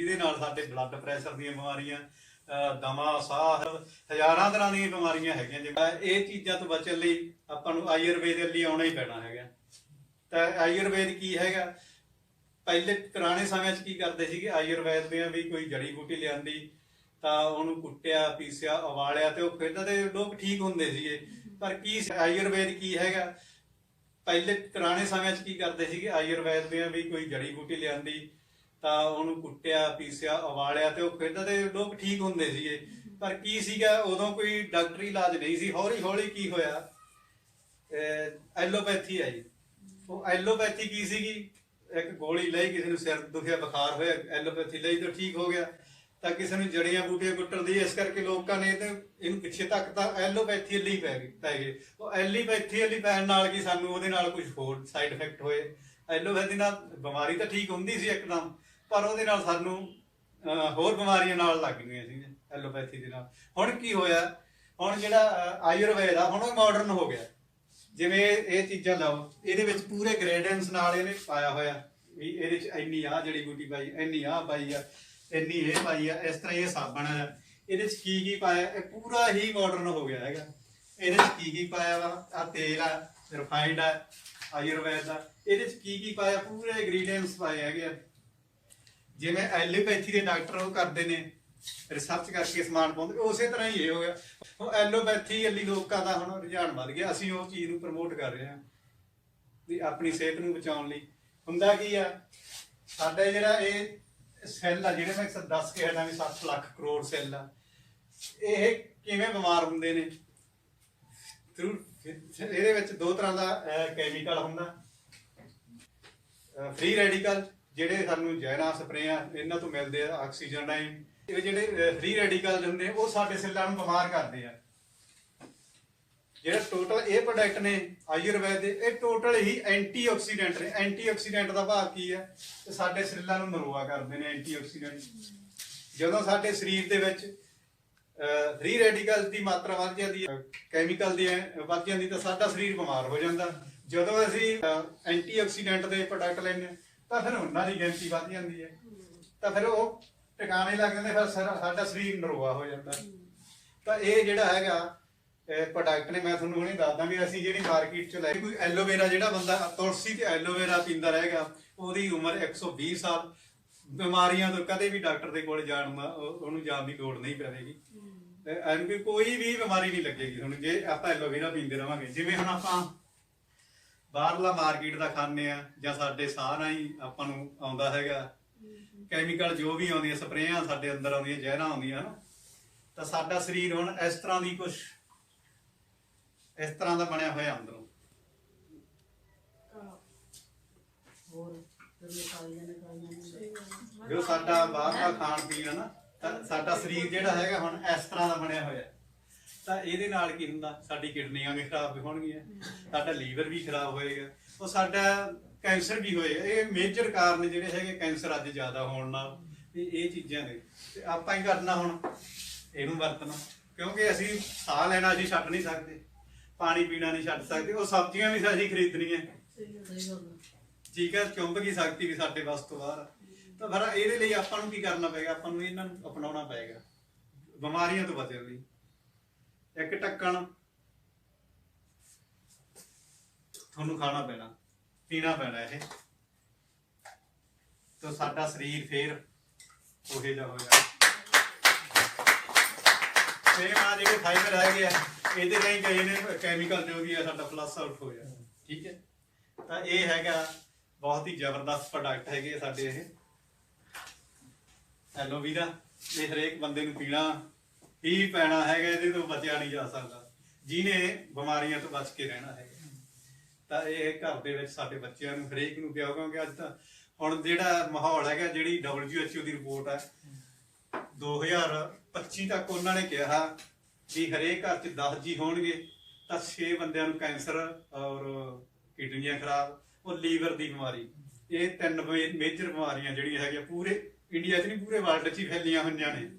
ਜਿਹਦੇ ਨਾਲ ਸਾਡੇ ਬਲੱਡ ਪ੍ਰੈਸ਼ਰ ਦੀਆਂ ਬਿਮਾਰੀਆਂ, ਦਮਾ, ਸਾਹ, ਹਜ਼ਾਰਾਂ ਤਰ੍ਹਾਂ ਦੀਆਂ ਬਿਮਾਰੀਆਂ ਹੈਗੀਆਂ। ਜਿਵੇਂ ਇਹ ਚੀਜ਼ਾਂ ਤੋਂ ਬਚਣ ਲਈ ਆਪਾਂ ਨੂੰ ਆਯੁਰਵੇਦ ਲਈ ਆਉਣਾ ਹੀ ਪੈਣਾ ਹੈਗਾ। ਤਾਂ ਆਯੁਰਵੇਦ ਕੀ ਹੈਗਾ? ਪਹਿਲੇ ਪੁਰਾਣੇ ਸਮਿਆਂ 'ਚ ਕੀ ਕਰਦੇ ਸੀਗੇ, ਆਯੁਰਵੇਦ ਦੀਆਂ ਵੀ ਕੋਈ ਜੜੀ ਬੂਟੀ ਲਿਆਂਦੀ ਤਾਂ ਉਹਨੂੰ ਕੁੱਟਿਆ, ਪੀਸਿਆ, ਉਬਾਲਿਆ ਤੇ ਉਹ ਫਿਰ ਦੇ ਲੋਕ ਠੀਕ ਹੁੰਦੇ ਸੀਗੇ। ਪਰ ਕੀ ਆਯੁਰਵੇਦ ਕੀ ਹੈਗਾ? ਪਹਿਲੇ ਪੁਰਾਣੇ ਸਮਿਆਂ 'ਚ ਕੀ ਕਰਦੇ ਸੀਗੇ, ਆਯੁਰਵੇਦ ਦੀਆਂ ਵੀ ਕੋਈ ਜੜੀ ਬੂਟੀ ਲਿਆਂਦੀ ਤਾਂ ਉਹਨੂੰ ਕੁੱਟਿਆ, ਪੀਸਿਆ, ਉਬਾਲਿਆ ਤੇ ਉਹ ਫਿਰ ਦੇ ਲੋਕ ਠੀਕ ਹੁੰਦੇ ਸੀਗੇ। ਪਰ ਕੀ ਸੀਗਾ, ਉਦੋਂ ਕੋਈ ਡਾਕਟਰੀ ਇਲਾਜ ਨਹੀਂ ਸੀ। ਹੌਲੀ ਹੌਲੀ ਕੀ ਹੋਇਆ, ਐਲੋਪੈਥੀ ਆਈ। ਉਹ ਐਲੋਪੈਥੀ ਕੀ ਸੀਗੀ? ਇੱਕ ਗੋਲੀ ਲਈ, ਕਿਸੇ ਨੂੰ ਸਿਰ ਦੁਖਿਆ, ਬੁਖਾਰ ਹੋਇਆ, ਐਲੋਪੈਥੀ ਲਈ ਤਾਂ ਠੀਕ ਹੋ ਗਿਆ। ਤਾਂ ਕਿਸੇ ਨੂੰ ਜੜੀਆਂ ਬੂਟੀਆਂ ਕੁੱਟਣ ਦੀ, ਇਸ ਕਰਕੇ ਲੋਕਾਂ ਨੇ ਇਹਨੂੰ ਪਿੱਛੇ ਤੱਕ ਤਾਂ ਐਲੋਪੈਥੀ ਲਈ ਪੈ ਗਏ। ਉਹ ਐਲੋਪੈਥੀ ਲਈ ਪੈਣ ਨਾਲ ਕੀ ਸਾਨੂੰ ਉਹਦੇ ਨਾਲ ਕੁਝ ਹੋਰ ਸਾਈਡ ਇਫੈਕਟ ਹੋਏ। ਐਲੋਪੈਥੀ ਨਾਲ ਬਿਮਾਰੀ ਤਾਂ ਠੀਕ ਹੁੰਦੀ ਸੀ ਇੱਕਦਮ, ਪਰ ਉਹਦੇ ਨਾਲ ਸਾਨੂੰ ਹੋਰ ਬਿਮਾਰੀਆਂ ਨਾਲ ਲੱਗ ਗਈਆਂ ਸੀ ਐਲੋਪੈਥੀ ਦੇ ਨਾਲ। ਹੁਣ ਕੀ ਹੋਇਆ, ਹੁਣ ਜਿਹੜਾ ਆਯੁਰਵੇਦ ਆ ਹੁਣ ਉਹ ਮਾਡਰਨ ਹੋ ਗਿਆ। ਜਿਵੇਂ ਇਹ ਚੀਜ਼ਾਂ ਲਾਓ, ਇਹਦੇ ਵਿੱਚ ਪੂਰੇ ਗ੍ਰੇਡੈਂਸ ਨਾਲ ਇਹਨੇ ਪਾਇਆ ਹੋਇਆ ਵੀ ਇਹਦੇ ਚ ਇੰਨੀ ਆਹ ਜੜੀ ਬੂਟੀ ਪਾਈ, ਇੰਨੀ ਆਹ ਪਾਈ ਆ, ਇੰਨੀ ਇਹ ਪਾਈ ਆ, ਇਸ ਤਰ੍ਹਾਂ ਇਹ ਸਾਬਣ ਆ, ਇਹਦੇ ਚ ਕੀ ਕੀ ਪਾਇਆ, ਇਹ ਪੂਰਾ ਹੀ ਮਾਡਰਨ ਹੋ ਗਿਆ ਹੈਗਾ। ਇਹਦੇ ਚ ਕੀ ਕੀ ਪਾਇਆ ਵਾ, ਆ ਤੇਲ ਆ, ਰਿਫਾਈਨਡ ਆ ਆਯੁਰਵੇਦ ਦਾ, ਇਹਦੇ ਚ ਕੀ ਕੀ ਪਾਇਆ, ਪੂਰੇ ਇੰਗਰੀਡੀਐਂਟਸ ਪਾਏ ਹੈਗੇ ਆ। ਜਿਵੇਂ ਐਲੋਪੈਥੀ ਦੇ ਡਾਕਟਰ ਉਹ ਕਰਦੇ ਨੇ, ਰਿਸਰਚ ਕਰਕੇ ਸਮਾਨ ਪਾਉਂਦੇ, ਉਸੇ ਤਰ੍ਹਾਂ ਹੀ ਇਹ ਹੋ ਗਿਆ। ਹੁਣ ਐਲੋਪੈਥੀ ਲਈ ਲੋਕਾਂ ਦਾ ਹੁਣ ਰੁਝਾਨ ਵੱਧ ਗਿਆ। ਅਸੀਂ ਉਹ ਚੀਜ਼ ਨੂੰ ਪ੍ਰਮੋਟ ਕਰ ਰਹੇ ਹਾਂ ਵੀ ਆਪਣੀ ਸਿਹਤ ਨੂੰ ਬਚਾਉਣ ਲਈ। ਹੁੰਦਾ ਕੀ ਆ, ਸਾਡੇ ਜਿਹੜਾ ਇਹ ਸੈੱਲ ਆ, ਜਿਹੜੇ ਮੈਂ ਦੱਸ ਕੇ ਹਟਾਂ ਵੀ 7 ਲੱਖ ਕਰੋੜ ਸੈੱਲ ਆ, ਇਹ ਕਿਵੇਂ ਬਿਮਾਰ ਹੁੰਦੇ ਨੇ? ਇਹਦੇ ਵਿੱਚ ਦੋ ਤਰ੍ਹਾਂ ਦਾ ਕੈਮੀਕਲ ਹੁੰਦਾ, ਫ੍ਰੀ ਰੈਡੀਕਲ ਜਿਹੜੇ ਸਾਨੂੰ ਜ਼ਹਿਰਾਂ, ਸਪਰੇਆਂ ਇਹਨਾਂ ਤੋਂ ਮਿਲਦੇ ਆ, ਆਕਸੀਜਨ ਰਾਹੀਂ। ਇਹ ਜਿਹੜੇ ਫ੍ਰੀ ਰੈਡੀਕਲ ਹੁੰਦੇ ਉਹ ਸਾਡੇ ਸੈੱਲਾਂ ਨੂੰ ਬਿਮਾਰ ਕਰਦੇ ਆ। ਜਿਹੜਾ ਟੋਟਲ ਇਹ ਪ੍ਰੋਡਕਟ ਨੇ ਆਯੁਰਵੇਦ ਦੇ, ਇਹ ਟੋਟਲ ਹੀ ਐਂਟੀਆਕਸੀਡੈਂਟ ਨੇ। ਐਂਟੀਆਕਸੀਡੈਂਟ ਦਾ ਭਾਵ ਕੀ ਹੈ? ਤੇ ਸਾਡੇ ਸੈੱਲਾਂ ਨੂੰ ਨਰੋਆ ਕਰਦੇ ਨੇ ਐਂਟੀਆਕਸੀਡੈਂਟ। ਜਦੋਂ ਸਾਡੇ ਸਰੀਰ ਦੇ ਵਿੱਚ ਫ੍ਰੀ ਰੈਡੀਕਲ ਦੀ ਮਾਤਰਾ ਵੱਧ ਜਾਂਦੀ ਹੈ, ਕੈਮੀਕਲ ਦੀ ਵੱਧ ਜਾਂਦੀ, ਤਾਂ ਸਾਡਾ ਸਰੀਰ ਬਿਮਾਰ ਹੋ ਜਾਂਦਾ। ਜਦੋਂ ਅਸੀਂ ਐਂਟੀਆਕਸੀਡੈਂਟ ਦੇ ਪ੍ਰੋਡਕਟ ਲੈਂਦੇ ਤਾਂ ਫਿਰ ਉਹਨਾਂ ਦੀ ਗਿਣਤੀ ਵੱਧ ਜਾਂਦੀ ਹੈ, ਤਾਂ ਫਿਰ ਉਹ ਟਿਕਾਣੇ ਲੱਗ ਜਾਂਦੇ, ਫਿਰ ਸਾਡਾ ਸਰੀਰ ਨਰੋਆ ਹੋ ਜਾਂਦਾ। ਤਾਂ ਇਹ ਜਿਹੜਾ ਹੈਗਾ ਪ੍ਰੋਡਕਟ ਨੇ, ਮੈਂ ਤੁਹਾਨੂੰ ਹੁਣੇ ਦੱਸਦਾ ਵੀ ਅਸੀਂ ਜਿਹੜੀ ਮਾਰਕੀਟ ਚ ਲੈ ਕੋਈ ਐਲੋਵੇਰਾ, ਜਿਹੜਾ ਬੰਦਾ ਤੁਲਸੀ ਤੇ ਐਲੋਵੇਰਾ ਪੀਂਦਾ ਰਹੇਗਾ, ਉਹਦੀ ਉਮਰ 120 ਸਾਲ। ਬਿਮਾਰੀਆਂ ਤੋਂ ਕਦੇ ਵੀ ਡਾਕਟਰ ਦੇ ਕੋਲ ਉਹਨੂੰ ਜਾਣ ਦੀ ਲੋੜ ਨਹੀਂ ਪਵੇਗੀ। ਐਨੂੰ ਕੋਈ ਵੀ ਬਿਮਾਰੀ ਨਹੀਂ ਲੱਗੇਗੀ ਹੁਣ, ਜੇ ਆਪਾਂ ਐਲੋਵੇਰਾ ਪੀਂਦੇ ਰਵਾਂਗੇ। ਜਿਵੇਂ ਹੁਣ ਆਪਾਂ ਬਾਹਰਲਾ ਮਾਰਕੀਟ ਦਾ ਖਾਂਦੇ ਆ, ਜਾਂ ਸਾਡੇ ਸਾਹ ਰਾਹੀਂ ਆਪਾਂ ਨੂੰ ਆਉਂਦਾ ਹੈਗਾ ਕੈਮੀਕਲ, ਜੋ ਵੀ ਆਉਂਦੀਆਂ ਸਪਰੇਆਂ ਸਾਡੇ ਅੰਦਰ ਆਉਂਦੀਆਂ, ਜ਼ਹਿਰਾਂ ਆਉਂਦੀਆਂ ਹਨ, ਤਾਂ ਸਾਡਾ ਸਰੀਰ ਹੁਣ ਇਸ ਤਰ੍ਹਾਂ ਦੀ ਕੁਛ ਇਸ ਤਰ੍ਹਾਂ ਦਾ ਬਣਿਆ ਹੋਇਆ ਅੰਦਰੋਂ। ਜੋ ਸਾਡਾ ਬਾਹਰਲਾ ਖਾਣ ਪੀਣ ਹੈ ਨਾ, ਤਾਂ ਸਾਡਾ ਸਰੀਰ ਜਿਹੜਾ ਹੈਗਾ ਹੁਣ ਇਸ ਤਰ੍ਹਾਂ ਦਾ ਬਣਿਆ ਹੋਇਆ। ਤਾਂ ਇਹਦੇ ਨਾਲ ਕੀ ਹੁੰਦਾ, ਸਾਡੀ ਕਿਡਨੀਆਂ ਵੀ ਖਰਾਬ ਹੋਣਗੀਆਂ, ਸਾਡਾ ਲੀਵਰ ਵੀ ਖਰਾਬ ਹੋਏਗਾ, ਉਹ ਸਾਡਾ ਕੈਂਸਰ ਵੀ ਹੋਏਗਾ। ਇਹ ਮੇਜਰ ਕਾਰਨ ਜਿਹੜੇ ਹੈਗੇ ਕੈਂਸਰ ਅੱਜ ਜ਼ਿਆਦਾ ਹੋਣ ਨਾਲ ਇਹ ਚੀਜ਼ਾਂ ਨੇ। ਤੇ ਆਪਾਂ ਹੀ ਕਰਨਾ ਹੁਣ ਇਹਨੂੰ ਵਰਤਣਾ, ਕਿਉਂਕਿ ਅਸੀਂ ਸਾਹ ਲੈਣਾ ਅਸੀਂ ਛੱਡ ਨਹੀਂ ਸਕਦੇ, ਪਾਣੀ ਪੀਣਾ ਨਹੀਂ ਛੱਡ ਸਕਦੇ, ਉਹ ਸਬਜ਼ੀਆਂ ਵੀ ਅਸੀਂ ਖਰੀਦਣੀਆਂ, ਠੀਕ ਹੈ, ਚੁੰਬਕੀ ਸ਼ਕਤੀ ਵੀ ਸਾਡੇ ਵੱਸ ਤੋਂ ਬਾਹਰ। ਤਾਂ ਫਿਰ ਇਹਦੇ ਲਈ ਆਪਾਂ ਨੂੰ ਕੀ ਕਰਨਾ ਪਏਗਾ? ਆਪਾਂ ਨੂੰ ਇਹਨਾਂ ਨੂੰ ਅਪਣਾਉਣਾ ਪਏਗਾ ਬਿਮਾਰੀਆਂ ਤੋਂ ਬਚਣ ਲਈ। ਇੱਕ ਢੱਕਣ ਤੁਹਾਨੂੰ ਖਾਣਾ ਪੈਣਾ, ਪੀਣਾ ਪੈਣਾ ਇਹ, ਤਾਂ ਸਾਡਾ ਸਰੀਰ ਫੇਰ ਉਹੇ ਜਿਹਾ ਹੋਏਗਾ। ਸੇਮ ਆ ਜਿਹੜੇ ਫਾਈਬਰ ਹੈਗੇ ਆ, ਇਹਦੇ ਰਾਹੀਂ ਗਏ ਨੇ ਕੈਮੀਕਲ ਜੋ ਵੀ ਆ ਸਾਡਾ ਫਲਸ਼ ਆਊਟ ਹੋ ਜਾਣਾ, ਠੀਕ ਹੈ। ਤਾਂ ਇਹ ਹੈਗਾ ਬਹੁਤ ਹੀ ਜ਼ਬਰਦਸਤ ਪ੍ਰੋਡਕਟ ਹੈਗੇ ਸਾਡੇ ਇਹ ਐਲੋਵੇਰਾ। ਇਹ ਹਰੇਕ ਬੰਦੇ ਨੂੰ ਪੀਣਾ ਹੀ ਪੈਣਾ ਹੈਗਾ, ਇਹਦੇ ਤੋਂ ਬਚਿਆ ਨਹੀਂ ਜਾ ਸਕਦਾ ਜਿਹਨੇ ਬਿਮਾਰੀਆਂ ਤੋਂ ਬਚ ਕੇ ਰਹਿਣਾ ਹੈਗਾ। ਤਾਂ ਇਹ ਘਰ ਦੇ ਵਿੱਚ ਸਾਡੇ ਬੱਚਿਆਂ ਨੂੰ ਹਰੇਕ ਨੂੰ ਪਿਆਓ, ਕਿਉਂਕਿ ਅੱਜ ਤਾਂ ਹੁਣ ਜਿਹੜਾ ਮਾਹੌਲ ਹੈਗਾ, ਜਿਹੜੀ WHO ਦੀ ਰਿਪੋਰਟ ਹੈ 2025 ਤੱਕ, ਉਹਨਾਂ ਨੇ ਕਿਹਾ ਵੀ ਹਰੇਕ ਘਰ 'ਚ 10 ਜੀ ਹੋਣਗੇ ਤਾਂ 6 ਬੰਦਿਆਂ ਨੂੰ ਕੈਂਸਰ ਔਰ ਕਿਡਨੀਆਂ ਖਰਾਬ ਔਰ ਲੀਵਰ ਦੀ ਬਿਮਾਰੀ। ਇਹ 3 ਮੇਜਰ ਬਿਮਾਰੀਆਂ ਜਿਹੜੀਆਂ ਹੈਗੀਆਂ ਪੂਰੇ ਇੰਡੀਆ 'ਚ ਨਹੀਂ, ਪੂਰੇ ਵਰਲਡ 'ਚ ਹੀ ਫੈਲੀਆਂ ਹੋਈਆਂ ਨੇ,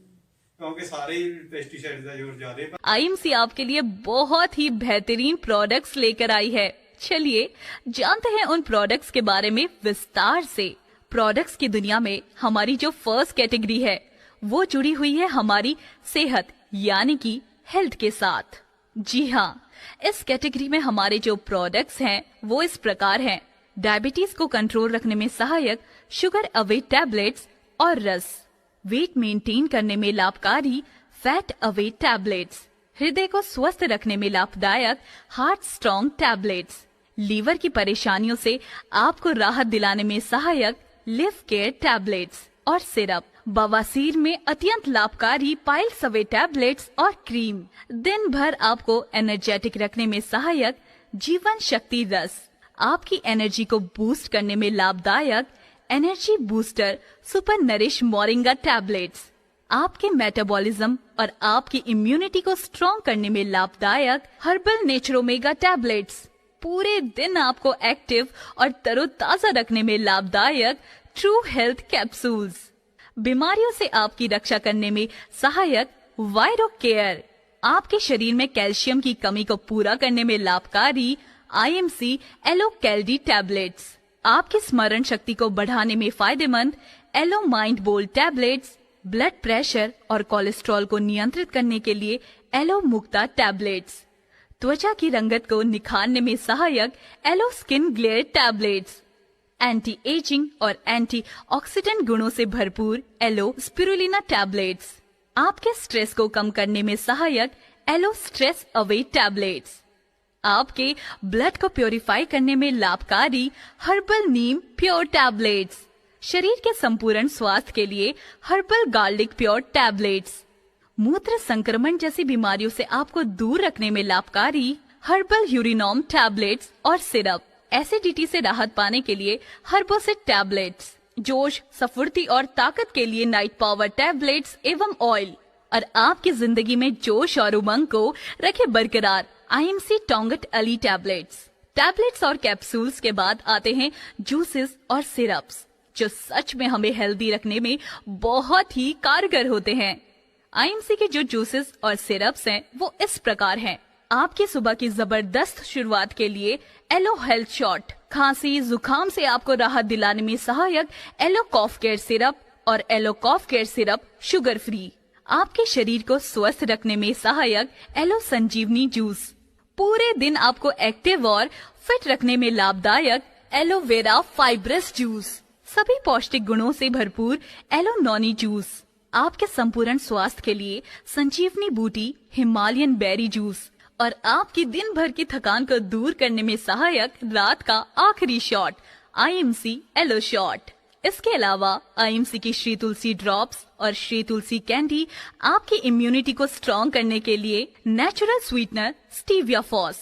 क्योंकि सारे पेस्टिसाइड का जोर ज्यादा। आईएमसी आपके लिए बहुत ही बेहतरीन प्रोडक्ट्स लेकर आई है। चलिए जानते हैं उन प्रोडक्ट्स के बारे में विस्तार से। प्रोडक्ट्स की दुनिया में हमारी जो फर्स्ट कैटेगरी है वो जुड़ी हुई है हमारी सेहत यानी कि हेल्थ के साथ। जी हाँ, इस कैटेगरी में हमारे जो प्रोडक्ट्स हैं वो इस प्रकार हैं। डायबिटीज को कंट्रोल रखने में सहायक शुगर अवे टैबलेट्स और रस, वेट मेंटेन करने में लाभकारी फैट अवे टैबलेट्स, हृदय को स्वस्थ रखने में लाभदायक हार्ट स्ट्रॉन्ग टैबलेट्स, लीवर की परेशानियों से आपको राहत दिलाने में सहायक लिव केयर टैबलेट्स और सिरप, बवासीर में अत्यंत लाभकारी पाइल्स अवे टैबलेट्स और क्रीम, दिन भर आपको एनर्जेटिक रखने में सहायक जीवन शक्ति रस, आपकी एनर्जी को बूस्ट करने में लाभदायक energy booster super nourish moringa tablets, आपके मेटाबॉलिज्म और आपकी इम्यूनिटी को स्ट्रॉन्ग करने में लाभदायक हर्बल नेचरोमेगा टैबलेट्स, पूरे दिन आपको एक्टिव और तरोताजा रखने में लाभदायक ट्रू हेल्थ कैप्सूल्स, बीमारियों से आपकी रक्षा करने में सहायक वायरो केयर, आपके शरीर में कैल्शियम की कमी को पूरा करने में लाभकारी IMC एलो कैल्डी टैबलेट्स, आपकी स्मरण शक्ति को बढ़ाने में फायदेमंद aloe mind bold tablets, blood pressure और कोलेस्ट्रॉल को नियंत्रित करने के लिए एलो मुक्ता टैबलेट्स, त्वचा की रंगत को निखारने में सहायक aloe skin glare tablets, anti ageing और एंटी ऑक्सीडेंट गुणों से भरपूर एलो स्पिरुलिना टैबलेट्स, आपके स्ट्रेस को कम करने में सहायक एलो स्ट्रेस अवे टैबलेट्स, आपके ब्लड को प्योरीफाई करने में लाभकारी हर्बल नीम प्योर टैबलेट्स, शरीर के संपूर्ण स्वास्थ्य के लिए हर्बल गार्लिक प्योर टैबलेट्स, मूत्र संक्रमण जैसी बीमारियों से आपको दूर रखने में लाभकारी हर्बल यूरिनोम टैबलेट्स और सिरप, एसिडिटी से राहत पाने के लिए हर्बोसिट टैबलेट्स, जोश सफुर्ती और ताकत के लिए नाइट पावर टैबलेट्स एवं ऑयल, और आपकी जिंदगी में जोश और उमंग को रखे बरकरार IMC टोंगट अली टैबलेट्स और कैप्सूल्स के बाद आते हैं जूसेस और सिरप्स जो सच में हमें हेल्दी रखने में बहुत ही कारगर होते हैं। IMC के जो जूसेस और सिरप्स हैं वो इस प्रकार हैं। आपकी सुबह की जबरदस्त शुरुआत के लिए एलो हेल्थ शॉट, खांसी जुकाम से आपको राहत दिलाने में सहायक एलो कॉफ केयर सिरप और एलो कॉफ केयर सिरप शुगर फ्री, आपके शरीर को स्वस्थ रखने में सहायक एलो संजीवनी जूस, पूरे दिन आपको एक्टिव और फिट रखने में लाभदायक एलोवेरा फाइब्रस जूस, सभी पौष्टिक गुणों से भरपूर एलो नॉनी जूस, आपके संपूर्ण स्वास्थ्य के लिए संजीवनी बूटी हिमालयन बेरी जूस, और आपकी दिन भर की थकान को दूर करने में सहायक रात का आखिरी शॉट IMC एलो शॉट। इसके अलावा IMC की श्री तुलसी ड्रॉप्स और श्री तुलसी कैंडी आपकी इम्यूनिटी को स्ट्रॉन्ग करने के लिए natural sweetener stevia FOS,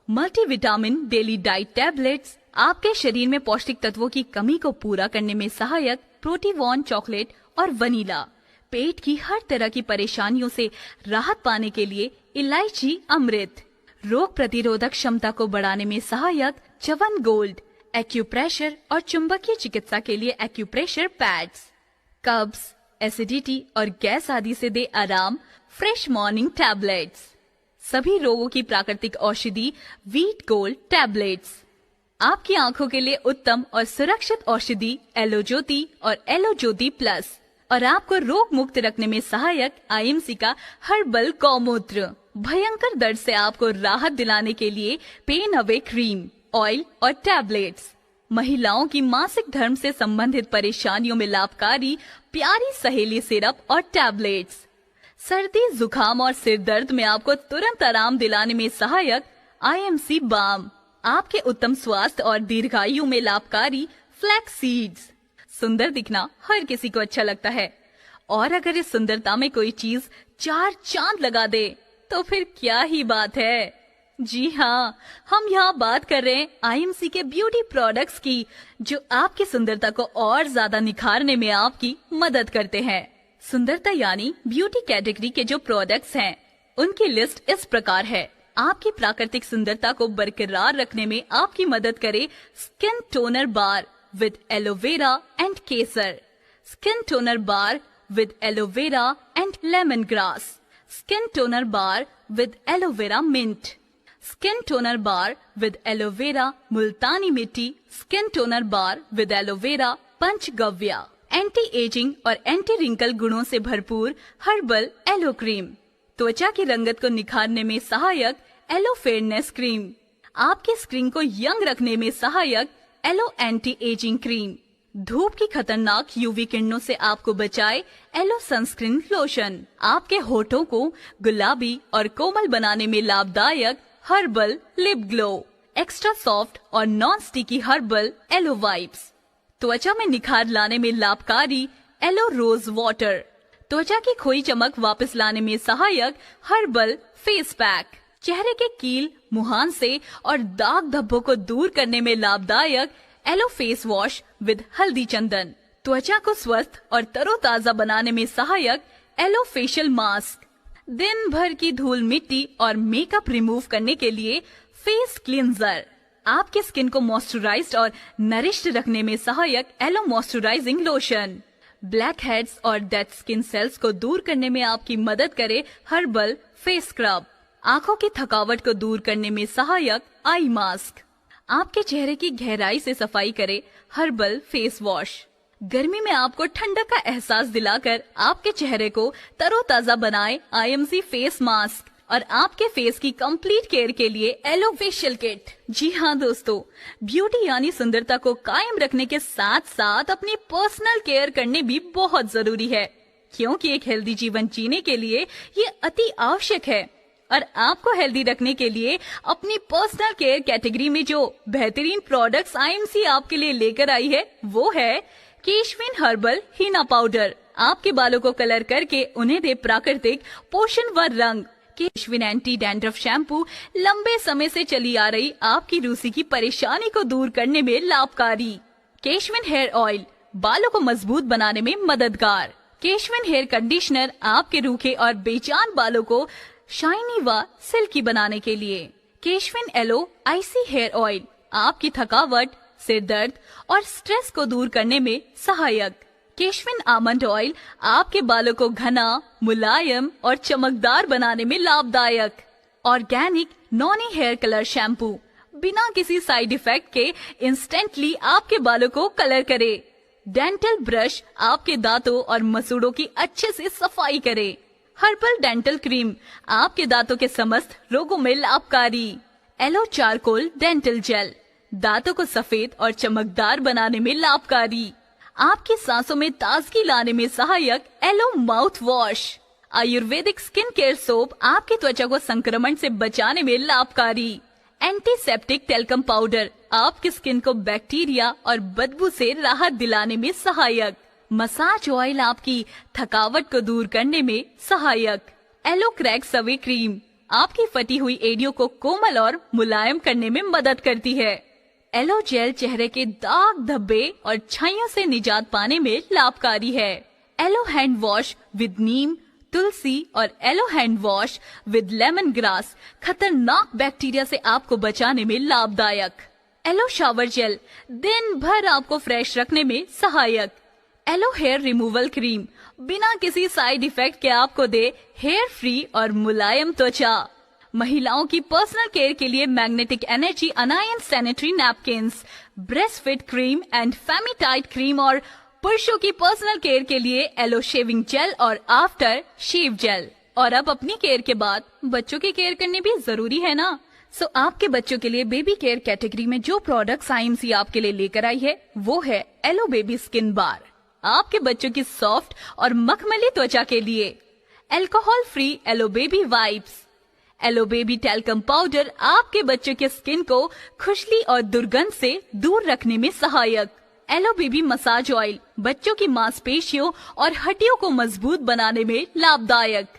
multivitamin daily diet tablets, आपके शरीर में पौष्टिक तत्वों की कमी को पूरा करने में सहायक प्रोटीवॉन चॉकलेट और वनीला, पेट की हर तरह की परेशानियों से राहत पाने के लिए इलायची अमृत, रोग प्रतिरोधक क्षमता को बढ़ाने में सहायक च्यवन गोल्ड, एक्यूप्रेशर और चुंबकीय चिकित्सा के लिए एक्यूप्रेशर पैड्स, कब्ज, एसिडिटी और गैस आदि से दे आराम फ्रेश मॉर्निंग टैबलेट्स, सभी रोगों की प्राकृतिक औषधि वीट गोल्ड टैबलेट्स, आपकी आंखों के लिए उत्तम और सुरक्षित औषधि एलो ज्योति और एलो ज्योति प्लस, और आपको रोग मुक्त रखने में सहायक IMC का हर्बल गौमूत्र, भयंकर दर्द से आपको राहत दिलाने के लिए पेन अवे क्रीम, ऑयल और टैबलेट्स, महिलाओं की मासिक धर्म से संबंधित परेशानियों में लाभकारी प्यारी सहेली सिरप और टैबलेट्स, सर्दी जुकाम और सिर दर्द में आपको तुरंत आराम दिलाने में सहायक IMC बाम, आपके उत्तम स्वास्थ्य और दीर्घायु में लाभकारी फ्लैक्स सीड्स। सुंदर दिखना हर किसी को अच्छा लगता है, और अगर इस सुंदरता में कोई चीज 4 चांद लगा दे तो फिर क्या ही बात है। जी हाँ, हम यहाँ बात कर रहे हैं IMC के ब्यूटी प्रोडक्ट्स की जो आपकी सुंदरता को और ज्यादा निखारने में आपकी मदद करते हैं। सुंदरता यानी ब्यूटी कैटेगरी के जो प्रोडक्ट्स हैं उनकी लिस्ट इस प्रकार है। आपकी प्राकृतिक सुंदरता को बरकरार रखने में आपकी मदद करे skin toner bar with aloe vera and kesar, skin toner bar with aloe vera and lemon grass, skin toner bar with aloe vera mint, skin toner bar with aloe vera multani mitti, skin toner bar with aloe vera panchagavya, anti ageing और anti wrinkle गुणों से भरपूर herbal yellow cream, त्वचा की रंगत को निखारने में सहायक एलो फेयरनेस क्रीम, आपके स्किन को यंग रखने में सहायक एलो एंटी एजिंग क्रीम, धूप की खतरनाक यूवी किरणों से आपको बचाए एलो सनस्क्रीन लोशन, आपके होठों को गुलाबी और कोमल बनाने में लाभदायक herbal lip glow, extra soft और non sticky herbal aloe wipes, त्वचा में निखार लाने में लाभकारी एलो रोज वाटर, त्वचा की खोई चमक वापस लाने में सहायक हर्बल फेस पैक, चेहरे के कील, मुहांसे और दाग धब्बों को दूर करने में लाभदायक एलो फेस वॉश विद हल्दी चंदन, त्वचा को स्वस्थ और तरोताजा बनाने में सहायक एलो फेशियल मास्क, दिन भर की धूल मिट्टी और मेकअप रिमूव करने के लिए फेस क्लींजर, आपके स्किन को मॉइस्चराइज्ड और नरिश्ड रखने में सहायक aloe moisturising lotion, blackheads और डेड स्किन सेल्स को दूर करने में आपकी मदद करे हर्बल फेस स्क्रब, आंखों की थकावट को दूर करने में सहायक आई मास्क, आपके चेहरे की गहराई से सफाई करे हर्बल फेस वॉश, गर्मी में आपको ठंडक का एहसास दिलाकर आपके चेहरे को तरोताजा बनाए IMC फेस मास्क और आपके फेस की कंप्लीट केयर के लिए एलो फेशियल किट। जी हाँ दोस्तों, ब्यूटी यानी सुंदरता को कायम रखने के साथ साथ अपनी पर्सनल केयर करने भी बहुत जरूरी है, क्योंकि एक हेल्दी जीवन जीने के लिए ये अति आवश्यक है। और आपको हेल्दी रखने के लिए अपनी पर्सनल केयर कैटेगरी में जो बेहतरीन प्रोडक्ट्स IMC आपके लिए लेकर आई है वो है केशविन हर्बल हीना पाउडर, आपके बालों को कलर करके उन्हें दे प्राकृतिक पोषणवर रंग। केशविन एंटी डैंड्रफ शैम्पू लंबे समय से चली आ रही आपकी रूसी की परेशानी को दूर करने में लाभकारी। केशविन हेयर ऑयल बालों को मजबूत बनाने में मददगार। केशविन हेयर कंडीशनर आपके रूखे और बेजान बालों को शाइनी व सिल्की बनाने के लिए। Keshvin yellow IC hair oil आपकी थकावट, सिर दर्द और स्ट्रेस को दूर करने में सहायक। केशविन आमंड ऑयल आपके बालों को घना, मुलायम और चमकदार बनाने में लाभदायक। Organic noni hair colour shampoo बिना किसी साइड इफेक्ट के इंस्टेंटली आपके बालों को कलर करे। डेंटल ब्रश आपके दांतों और मसूड़ों की अच्छे से सफाई करे। हर्बल डेंटल क्रीम आपके दांतों के समस्त रोगों में लाभकारी। एलो चारकोल डेंटल जेल दांतों को सफेद और चमकदार बनाने में लाभकारी। आपकी सांसों में ताजगी लाने में सहायक aloe mouthwash. Ayurvedic skin care soap आपकी त्वचा को संक्रमण से बचाने में लाभकारी। एंटीसेप्टिक टेल्कम पाउडर आपकी स्किन को बैक्टीरिया और बदबू से राहत दिलाने में सहायक। मसाज ऑयल आपकी थकावट को दूर करने में सहायक। एलो क्रैक सवे क्रीम आपकी फटी हुई एड़ियों को कोमल और मुलायम करने में मदद करती है। एलो जेल चेहरे के दाग धब्बे और छाइयों से निजात पाने में लाभकारी है। Aloe hand wash with neem, tulsi और aloe hand wash with lemongrass खतरनाक बैक्टीरिया से आपको बचाने में लाभदायक। एलो शावर जेल दिन भर आपको फ्रेश रखने में सहायक। एलो हेयर रिमूवल क्रीम बिना किसी साइड इफेक्ट के आपको दे हेयर फ्री और मुलायम त्वचा। महिलाओं की पर्सनल केयर के लिए magnetic energy anion sanitary napkins, breast fit cream and femitight cream और पुरुषों की पर्सनल केयर के लिए एलो शेविंग जेल और आफ्टर शेव जेल। और अब अपनी केयर के बाद बच्चों की केयर करनी भी जरूरी है ना। सो आपके बच्चों के लिए बेबी केयर कैटेगरी में जो प्रोडक्ट्स IMC आपके लिए लेकर आई है वो है एलो बेबी स्किन बार, आपके बच्चों की सॉफ्ट और मखमली त्वचा के लिए। Alcohol free aloe baby wipes, aloe baby talcum powder आपके बच्चों के स्किन को खुजली और दुर्गंध से दूर रखने में सहायक। एलो बेबी मसाज ऑयल बच्चों की मांसपेशियों और हड्डियों को मजबूत बनाने में लाभदायक।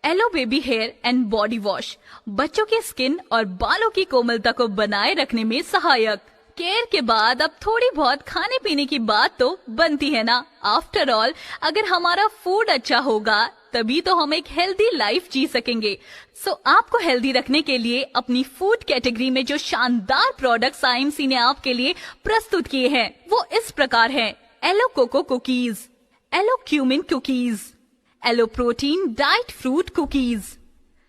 Aloe baby hair and body wash बच्चों के स्किन और बालों की कोमलता को बनाए रखने में सहायक। केयर के बाद अब थोड़ी बहुत खाने पीने की बात तो बनती है ना। आफ्टर ऑल अगर हमारा फूड अच्छा होगा तभी तो हम एक हेल्दी लाइफ जी सकेंगे। सो आपको हेल्दी रखने के लिए अपनी फूड कैटेगरी में जो शानदार प्रोडक्ट्स IMC ने आपके लिए प्रस्तुत किए हैं वो इस प्रकार हैं। Aloe cocoa cookies, aloe cumin cookies, aloe protein diet fruit cookies,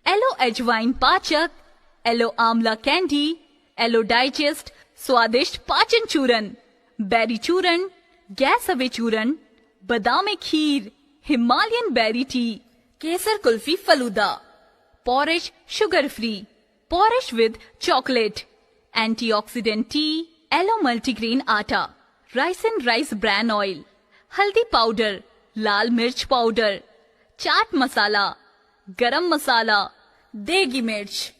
aloe ajwain पाचक, एलो आंवला कैंडी, एलो डाइजेस्ट स्वादिष्ट पाचन चूरन, बेरी चूरन, gas away churan, badam kheer, Himalayan berry tea, kesar kulfi falooda, porridge sugar free, porridge with chocolate, antioxidant tea, aloe multigrain atta, rice and rice bran oil, haldi powder, lal mirch powder, chaat masala, गरम मसाला, देगी मिर्च,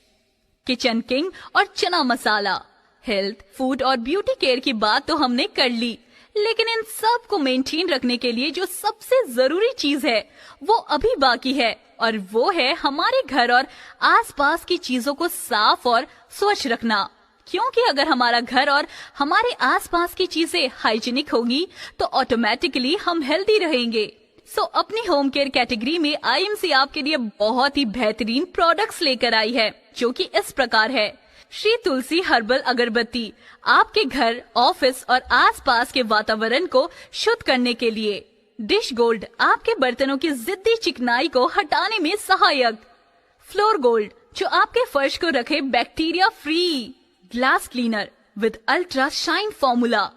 kitchen king और चना मसाला। हेल्थ, फूड और ब्यूटी केयर की बात तो हमने कर ली, लेकिन इन सब को मेंटेन रखने के लिए जो सबसे जरूरी चीज है वो अभी बाकी है, और वो है हमारे घर और आसपास की चीजों को साफ और स्वच्छ रखना। क्योंकि अगर हमारा घर और हमारे आसपास की चीजें हाइजीनिक होगी तो ऑटोमेटिकली हम हेल्दी रहेंगे। सो अपनी होम केयर कैटेगरी में आईएमसी आपके लिए बहुत ही बेहतरीन प्रोडक्ट्स लेकर आई है, जो कि इस प्रकार है। श्री तुलसी हर्बल अगरबत्ती आपके घर, ऑफिस और आसपास के वातावरण को शुद्ध करने के लिए। डिश गोल्ड आपके बर्तनों की जिद्दी चिकनाई को हटाने में सहायक। फ्लोर गोल्ड जो आपके फर्श को रखे bacteria free. Glass cleaner with ultra shine formula.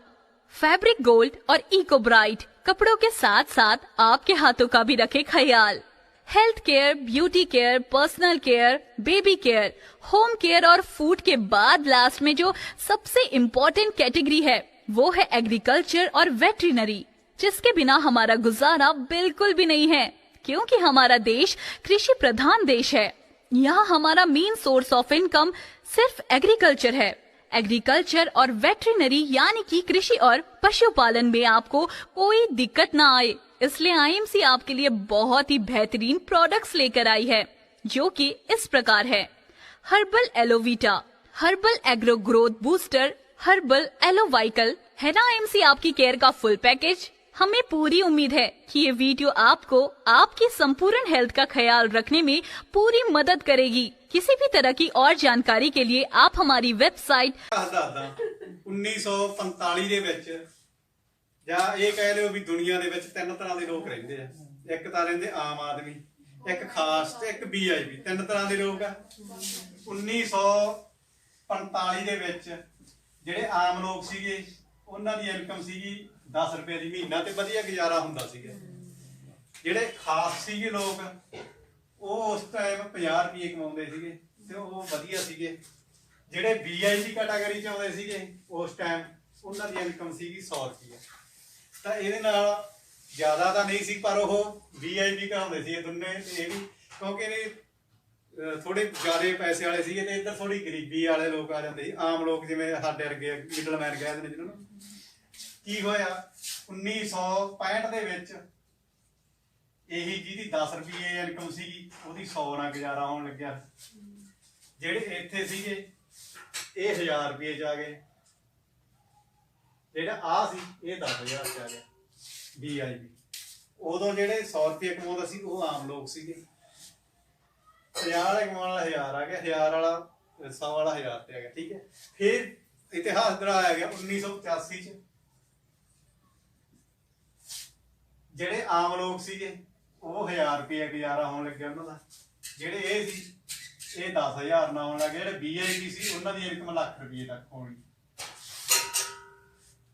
Fabric gold और इको ब्राइट कपड़ों के साथ साथ आपके हाथों का भी रखे ख्याल। Health care, beauty care, personal care, baby care, home care और फूड के बाद लास्ट में जो सबसे इम्पोर्टेंट कैटेगरी है वो है एग्रीकल्चर और वेटरिनरी, जिसके बिना हमारा गुजारा बिल्कुल भी नहीं है, क्योंकि हमारा देश कृषि प्रधान देश है। यहाँ हमारा मेन सोर्स ऑफ इनकम सिर्फ एग्रीकल्चर है। एग्रीकल्चर और वेटरिनरी यानी कि कृषि और पशुपालन में आपको कोई दिक्कत ना आए, इसलिए आईएमसी आपके लिए बहुत ही बेहतरीन प्रोडक्ट्स लेकर आई है, जो कि इस प्रकार है। Herbal Alovita, herbal agro growth booster, herbal Alovical है ना आईएमसी आपकी केयर का फुल पैकेज। हमें पूरी उम्मीद है कि ये वीडियो आपको आपकी संपूर्ण हेल्थ का ख्याल रखने में पूरी मदद करेगी। किसी भी तरह की और जानकारी के लिए आप हमारी वेबसाइट 1945 ਦੇ ਵਿੱਚ ਜਾਂ ਇਹ ਕਹਿ ਲਿਓ ਵੀ ਦੁਨੀਆ ਦੇ ਵਿੱਚ ਤਿੰਨ ਤਰ੍ਹਾਂ ਦੇ ਲੋਕ ਰਹਿੰਦੇ ਆ। ਇੱਕ ਤਾਂ ਰਹਿੰਦੇ ਆਮ ਆਦਮੀ, ਇੱਕ ਖਾਸ ਤੇ ਇੱਕ ਵੀਆਈਪੀ, ਤਿੰਨ ਤਰ੍ਹਾਂ ਦੇ ਲੋਕ ਆ। 1945 ਦੇ ਵਿੱਚ ਜਿਹੜੇ ਆਮ ਲੋਕ ਸੀਗੇ ਉਹਨਾਂ ਦੀ ਇਨਕਮ ਸੀਗੀ 10 ਰੁਪਏ ਦੀ ਮਹੀਨਾ ਤੇ ਵਧੀਆ ਗੁਜ਼ਾਰਾ ਹੁੰਦਾ ਸੀਗਾ। ਜਿਹੜੇ ਖਾਸ ਸੀਗੇ ਲੋਕ ਉਹ ਉਸ ਟਾਈਮ 50 ਰੁਪਏ ਕਮਾਉਂਦੇ ਸੀਗੇ ਤੇ ਉਹ ਵਧੀਆ ਸੀਗੇ। ਜਿਹੜੇ ਵੀਆਈਪੀ ਕੈਟਾਗਰੀ ਚ ਆਉਂਦੇ ਸੀਗੇ ਉਸ ਟਾਈਮ ਉਹਨਾਂ ਦੀ ਇਨਕਮ ਸੀਗੀ 100 ਰੁਪਏ। ਤਾਂ ਇਹਦੇ ਨਾਲ ਜ਼ਿਆਦਾ ਤਾਂ ਨਹੀਂ ਸੀ, ਪਰ ਉਹ ਵੀਆਈਪੀ ਕਹਾਉਂਦੇ ਸੀ ਇਹ ਦੋਨੇ। ਇਹ ਵੀ ਕਿਉਂਕਿ ਇਹ ਥੋੜੇ ਜ਼ਿਆਦਾ ਪੈਸੇ ਵਾਲੇ ਸੀਗੇ ਤੇ ਇੱਧਰ ਥੋੜੀ ਗਰੀਬੀ ਵਾਲੇ ਲੋਕ ਆ ਜਾਂਦੇ ਸੀ। ਆਮ ਲੋਕ ਜਿਵੇਂ ਸਾਡੇ ਵਰਗੇ ਮਿਡਲਮੈਨ ਕਹਿ ਦਿੰਦੇ ਜਿਹਨਾਂ ਨੂੰ। ਕੀ ਹੋਇਆ 1965 ਦੇ ਵਿੱਚ ਇਹੀ ਜਿਹਦੀ 10 ਰੁਪਏ ਇਨਕਮ ਸੀਗੀ ਉਹਦੀ 100 ਨਾਲ ਗੁਜ਼ਾਰਾ ਹੋਣ ਲੱਗਿਆ। ਜਿਹੜੇ ਇੱਥੇ ਸੀਗੇ ਇਹ 1000 ਰੁਪਏ ਚ ਆ ਗਏ। ਜਿਹੜਾ ਆ ਸੀ ਇਹ 10,000 ਚ ਆ ਗਿਆ ਵੀਆਈਪੀ। ਉਦੋਂ ਜਿਹੜੇ 100 ਰੁਪਏ ਕਮਾਉਂਦਾ ਸੀ ਉਹ ਆਮ ਲੋਕ ਸੀਗੇ। 50 ਵਾਲਾ ਕਮਾਉਣ ਵਾਲਾ 1000 ਆ ਗਿਆ, 1000 ਵਾਲਾ 100 ਵਾਲਾ 1000 ਤੇ ਆ ਗਿਆ। ਠੀਕ ਹੈ, ਫਿਰ ਇਤਿਹਾਸ ਦਰਾਇਆ ਗਿਆ 1985 ਚ। ਜਿਹੜੇ ਆਮ ਲੋਕ ਸੀਗੇ ਉਹ 1000 ਰੁਪਏ ਗੁਜ਼ਾਰਾ ਹੋਣ ਲੱਗਿਆ ਉਹਨਾਂ ਦਾ। ਜਿਹੜੇ ਇਹ ਸੀ ਇਹ 10,000 ਨਾਲ ਹੋਣ ਲੱਗੇ। ਜਿਹੜੇ ਵੀਆਈਪੀ ਸੀ ਉਹਨਾਂ ਦੀ ਇਨਕਮ ਲੱਖ ਰੁਪਏ ਤੱਕ ਹੋਣੀ।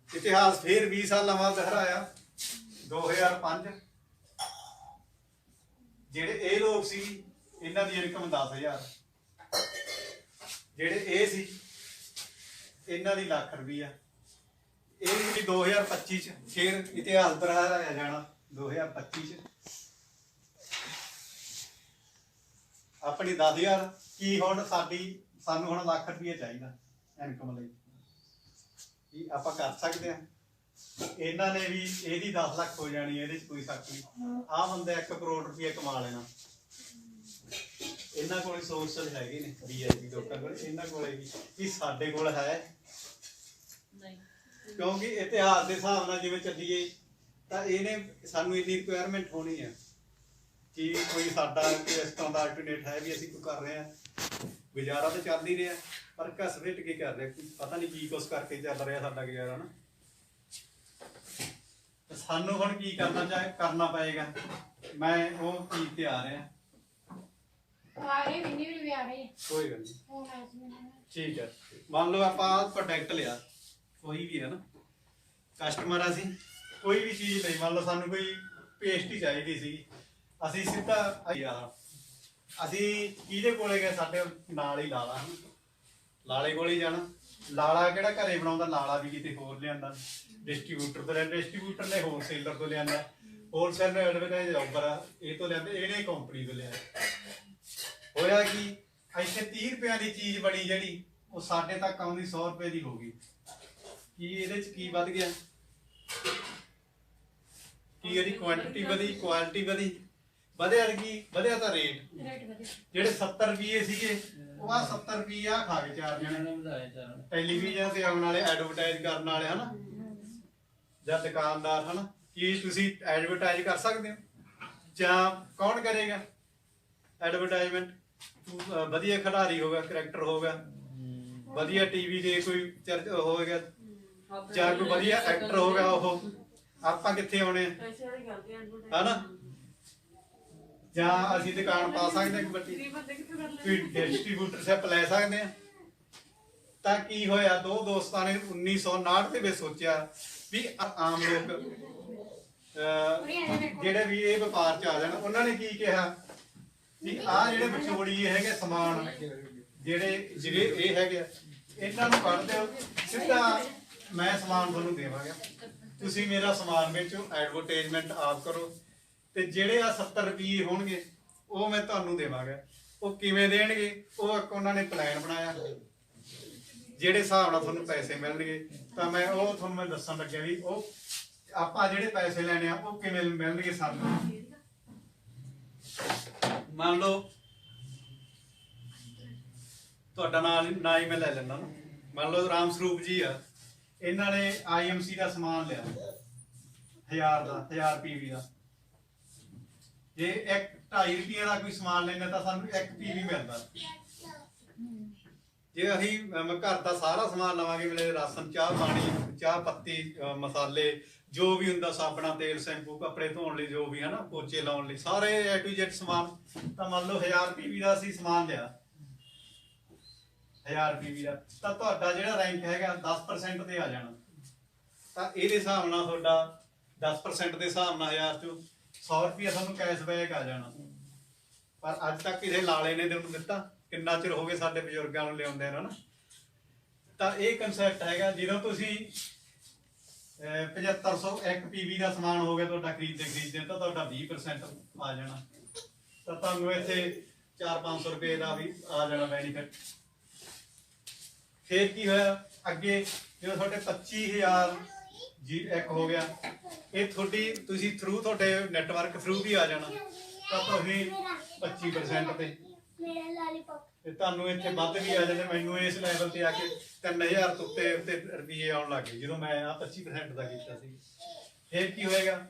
ਇਤਿਹਾਸ ਫਿਰ 20 ਸਾਲਾਂ ਬਾਅਦ ਦੁਹਰਾਇਆ 2005। ਜਿਹੜੇ ਇਹ ਲੋਕ ਸੀ ਇਹਨਾਂ ਦੀ ਇਨਕਮ 10,000। ਜਿਹੜੇ ਇਹ ਸੀ ਇਹਨਾਂ ਦੀ ਲੱਖ ਰੁਪਈਆ। ਇਹ ਵੀ 2025 ਚ ਫਿਰ ਇਤਿਹਾਸ ਦੁਹਰਾਇਆ ਜਾਣਾ 2025 ਚ। ਆਪਣੀ 10,000 ਕੀ ਹੁਣ ਸਾਨੂੰ ਹੁਣ ਲੱਖ ਰੁਪਈਆ ਚਾਹੀਦਾ ਇਨਕਮ ਲਈ। ਕੀ ਆਪਾਂ ਕਰ ਸਕਦੇ ਹਾਂ? ਇਹਨਾਂ ਨੇ ਵੀ ਇਹਦੀ 10 ਲੱਖ ਹੋ ਜਾਣੀ, ਇਹਦੇ ਚ ਕੋਈ ਸ਼ੱਕ ਨਹੀਂ। ਆਹ ਬੰਦਾ 1 ਕਰੋੜ ਰੁਪਈਆ ਕਮਾ ਲੈਣਾ। ਇਹਨਾਂ ਕੋਲ ਸੋਰਸਸ ਹੈਗੇ ਨੇ ਵੀਆਈਪੀ ਲੋਕਾਂ ਕੋਲ, ਇਹਨਾਂ ਕੋਲੇ ਵੀ ਕੀ ਸਾਡੇ ਕੋਲ ਹੈ? ਕਿਉਂਕਿ ਇਤਿਹਾਸ ਦੇ ਹਿਸਾਬ ਨਾਲ ਜਿਵੇਂ ਚੱਲੀਏ ਤਾਂ ਇਹਨੇ ਸਾਨੂੰ ਇੰਨੀ ਰਿਕੁਆਇਰਮੈਂਟ ਹੋਣੀ ਹੈ ਕਿ ਕੋਈ ਸਾਡਾ ਇਸ ਤਰ੍ਹਾਂ ਦਾ ਅਲਟਰਨੇਟ ਹੈ ਵੀ ਅਸੀਂ ਕੋਈ ਕਰ ਰਹੇ ਹਾਂ। ਗੁਜ਼ਾਰਾ ਤਾਂ ਚੱਲ ਹੀ ਰਿਹਾ, ਪਰ ਘਸ ਫਿੱਟ ਕੇ ਕਰ ਰਿਹਾ। ਪਤਾ ਨਹੀਂ ਕੀ ਕੁਛ ਕਰਕੇ ਚੱਲ ਰਿਹਾ ਸਾਡਾ ਗੁਜ਼ਾਰਾ ਨਾ। ਸਾਨੂੰ ਹੁਣ ਕੀ ਕਰਨਾ ਪਏਗਾ? ਮੈਂ ਉਹ ਚੀਜ਼ ਤੇ ਆ ਰਿਹਾ। ਕੋਈ ਗੱਲ ਨਹੀਂ, ਠੀਕ ਹੈ। ਮੰਨ ਲਓ ਆਪਾਂ ਪ੍ਰੋਡਕਟ ਲਿਆ ਕੋਈ ਵੀ ਹੈ ਨਾ, ਕਸਟਮਰ ਅਸੀਂ ਕੋਈ ਵੀ ਚੀਜ਼ ਨਹੀਂ, ਮੰਨ ਲਓ ਸਾਨੂੰ ਕੋਈ ਪੇਸਟ ਹੀ ਚਾਹੀਦੀ ਸੀ, ਅਸੀਂ ਸਿੱਧਾ ਅਸੀਂ ਕਿਹਦੇ ਕੋਲੇ ਗਏ, ਸਾਡੇ ਨਾਲ ਹੀ ਲਾਲੇ ਕੋਲੇ ਹੀ ਜਾਣਾ। ਲਾਲਾ ਕਿਹੜਾ ਘਰੇ ਬਣਾਉਂਦਾ, ਲਾਲਾ ਵੀ ਕਿਤੇ ਹੋਰ ਲਿਆਂਦਾ, ਡਿਸਟ੍ਰੀਬਿਊਟਰ ਤੋਂ ਲਿਆਂਦਾ, ਡਿਸਟ੍ਰੀਬਿਊਟਰ ਨੇ ਹੋਲਸੇਲਰ ਤੋਂ ਲਿਆਂਦਾ, ਹੋਲਸੇਲਰ ਨੇ ਐਡਵਰਟਾਈਜ਼ ਔਫਰ ਇਹ ਤੋਂ ਲਿਆਂਦੇ, ਇਹਨੇ ਕੰਪਨੀ ਤੋਂ ਲਿਆ। ਹੋਇਆ ਕੀ, ਇੱਥੇ 30 ਰੁਪਏ ਦੀ ਚੀਜ਼ ਬਣੀ ਜਿਹੜੀ, ਉਹ ਸਾਡੇ ਤੱਕ ਆਉਂਦੀ 100 ਰੁਪਏ ਦੀ ਹੋ ਗਈ। ਕੀ ਇਹਦੇ ਚ ਕੀ ਵੱਧ ਗਿਆ, ਕੀ ਇਹਦੀ ਕੁਆਂਟੀਟੀ ਵਧੀ, ਕੁਆਲਿਟੀ ਵਧੀ, ਵਧਿਆ ਕੀ ਵਧਿਆ ਤਾਂ ਰੇਟ ਜਿਹੜੇ 70 ਰੁਪਏ ਸੀਗੇ ਉਹ ਆ 70 ਰੁਪਏ ਆ ਖਾ ਕੇ ਚਾਰ ਜਣੇ ਟੈਲੀਵਿਜ਼ਨ ਤੇ ਆਉਣ ਵਾਲੇ, ਐਡਵਰਟਾਈਜ਼ ਕਰਨ ਵਾਲੇ ਹਨਾ, ਜਾਂ ਦੁਕਾਨਦਾਰ ਹਨਾ। ਕੀ ਤੁਸੀਂ ਐਡਵਰਟਾਈਜ਼ ਕਰ ਸਕਦੇ ਹੋ, ਜਾਂ ਕੌਣ ਕਰੇਗਾ ਐਡਵਰਟਾਈਜ਼ਮੈਂਟ? ਵਧੀਆ ਖਿਡਾਰੀ ਹੋਗਾ, ਕਰੈਕਟਰ ਹੋਗਾ, ਵਧੀਆ ਟੀਵੀ ਦੇ ਕੋਈ ਚਰਚ ਹੋਵੇਗਾ, ਜਾਂ ਕੋਈ ਵਧੀਆ ਐਕਟਰ ਹੋਗਾ, ਉਹ ਆਪਾਂ ਕਿੱਥੇ ਆਉਣੇ ਹਨਾ? ਜਾਂ ਅਸੀਂ ਦੁਕਾਨ ਪਾ ਸਕਦੇ ਹਾਂ, ਕੋਈ ਡਿਸਟ੍ਰੀਬਿਊਟਰ ਸ਼ਿਪ ਲੈ ਸਕਦੇ ਹਾਂ। ਤਾਂ ਕੀ ਹੋਇਆ, ਦੋ ਦੋਸਤਾਂ ਨੇ 1959 ਦੇ ਵਿੱਚ ਸੋਚਿਆ ਵੀ ਆਮ ਲੋਕ ਜਿਹੜੇ ਵੀ ਇਹ ਵਪਾਰ ਚ ਆ ਜਾਣ, ਉਹਨਾਂ ਨੇ ਕੀ ਕਿਹਾ ਵੀ ਆਹ ਜਿਹੜੇ ਵਿਚੋੜੀ ਹੈਗੇ ਸਮਾਨ, ਜਿਹੜੇ ਇਹ ਹੈਗੇ ਇਹਨਾਂ ਨੂੰ ਕੱਢ ਦਿਓ, ਸਿੱਧਾ ਮੈਂ ਸਮਾਨ ਤੁਹਾਨੂੰ ਦੇਵਾਂਗਾ, ਤੁਸੀਂ ਮੇਰਾ ਸਮਾਨ ਵੇਚੋ, ਐਡਵਰਟਾਈਜ਼ਮੈਂਟ ਆਪ ਕਰੋ, ਤੇ ਜਿਹੜੇ ਆ 70 ਰੁਪਏ ਹੋਣਗੇ ਉਹ ਮੈਂ ਤੁਹਾਨੂੰ ਦੇਵਾਂਗਾ। ਉਹ ਕਿਵੇਂ ਦੇਣਗੇ, ਉਹ ਇੱਕ ਉਹਨਾਂ ਨੇ ਪਲਾਨ ਬਣਾਇਆ, ਜਿਹੜੇ ਹਿਸਾਬ ਨਾਲ ਤੁਹਾਨੂੰ ਪੈਸੇ ਮਿਲਣਗੇ। ਤਾਂ ਉਹ ਤੁਹਾਨੂੰ ਮੈਂ ਦੱਸਣ ਲੱਗਿਆ ਵੀ ਉਹ ਆਪਾਂ ਜਿਹੜੇ ਪੈਸੇ ਲੈਣੇ ਆ ਉਹ ਕਿਵੇਂ ਮਿਲਣਗੇ ਸਾਨੂੰ। ਮੰਨ ਲਓ ਤੁਹਾਡਾ ਨਾਂ ਹੀ ਮੈਂ ਲੈ ਲੈਂਦਾ ਨਾ, ਮੰਨ ਲਓ ਰਾਮ ਸਰੂਪ ਜੀ ਆ, ਇਹਨਾਂ ਨੇ IMC ਦਾ ਸਮਾਨ ਲਿਆ 1000 PV ਦਾ। ਜੇ 2.5 ਰੁਪਏ ਦਾ ਕੋਈ ਸਮਾਨ ਲੈਣਾ ਤਾਂ ਸਾਨੂੰ 1 PV ਮਿਲਦਾ। ਜੇ ਅਸੀਂ ਘਰ ਦਾ ਸਾਰਾ ਸਮਾਨ ਲਵਾਂਗੇ, ਮੇਰੇ ਰਾਸ਼ਨ, ਚਾਹ ਪਾਣੀ, ਚਾਹ ਪੱਤੀ, ਮਸਾਲੇ, ਜੋ ਵੀ ਹੁੰਦਾ, ਸਾਬਣਾ, ਤੇਲ, ਸ਼ੈਂਪੂ, ਕੱਪੜੇ ਧੋਣ ਲਈ, ਜੋ ਵੀ ਹੈ ਨਾ, ਪੋਚੇ ਲਾਉਣ ਲਈ, ਸਾਰੇ A to Z ਸਮਾਨ। ਤਾਂ ਮੰਨ ਲਓ 1000 PV ਦਾ ਅਸੀਂ ਸਮਾਨ ਲਿਆ, 1000 PV ਦਾ, ਤਾਂ ਤੁਹਾਡਾ ਜਿਹੜਾ ਰੈਂਕ ਹੈਗਾ 10% ਤੇ ਆ ਜਾਣਾ। ਤਾਂ ਇਹਦੇ ਹਿਸਾਬ ਨਾਲ ਤੁਹਾਡਾ 10% ਦੇ ਹਿਸਾਬ ਨਾਲ 1000 ਚੋਂ 100 ਰੁਪਏ ਤੁਹਾਨੂੰ ਕੈਸ਼ਬੈਕ ਆ ਜਾਣਾ। ਪਰ ਅੱਜ ਤੱਕ ਕਿਸੇ ਲਾਲੇ ਨੇ ਤੁਹਾਨੂੰ ਦਿੱਤਾ? ਕਿੰਨਾ ਚਿਰ ਹੋ ਗਿਆ ਸਾਡੇ ਬਜ਼ੁਰਗਾਂ ਨੂੰ ਲਿਆਉਂਦੇ ਨਾ। ਤਾਂ ਇਹ ਕਨਸੈਪਟ ਹੈਗਾ, ਜਦੋਂ ਤੁਸੀਂ 7501 PV ਦਾ ਸਮਾਨ ਹੋ ਗਿਆ ਤੁਹਾਡਾ ਖਰੀਦਦੇ ਤਾਂ ਤੁਹਾਡਾ 20% ਆ ਜਾਣਾ। ਤਾਂ ਤੁਹਾਨੂੰ ਇੱਥੇ 400-500 ਰੁਪਏ ਦਾ ਵੀ ਆ ਜਾਣਾ ਬੈਨੀਫਿਟ। ਫਿਰ ਕੀ ਹੋਇਆ ਅੱਗੇ, ਜਦੋਂ ਤੁਹਾਡੇ 25000 ਜੀ ਇੱਕ ਹੋ ਗਿਆ, ਇਹ ਤੁਸੀਂ ਥਰੂ ਤੁਹਾਡੇ ਨੈਟਵਰਕ ਥਰੂ ਵੀ ਆ ਜਾਣਾ। ਤਾਂ ਤੁਸੀਂ 25% ਤੇ ਤੁਹਾਨੂੰ ਇੱਥੇ ਵੱਧ ਵੀ ਆ ਜਾਂਦੇ। ਮੈਨੂੰ ਇਸ ਲੈਵਲ ਤੇ ਆ ਕੇ 3000 ਤੋਂ ਉੱਤੇ ਰੁਪਏ ਆਉਣ ਲੱਗ ਗਏ ਜਦੋਂ ਮੈਂ ਆ 25% ਦਾ ਕੀਤਾ ਸੀ। ਫਿਰ ਕੀ ਹੋਏਗਾ,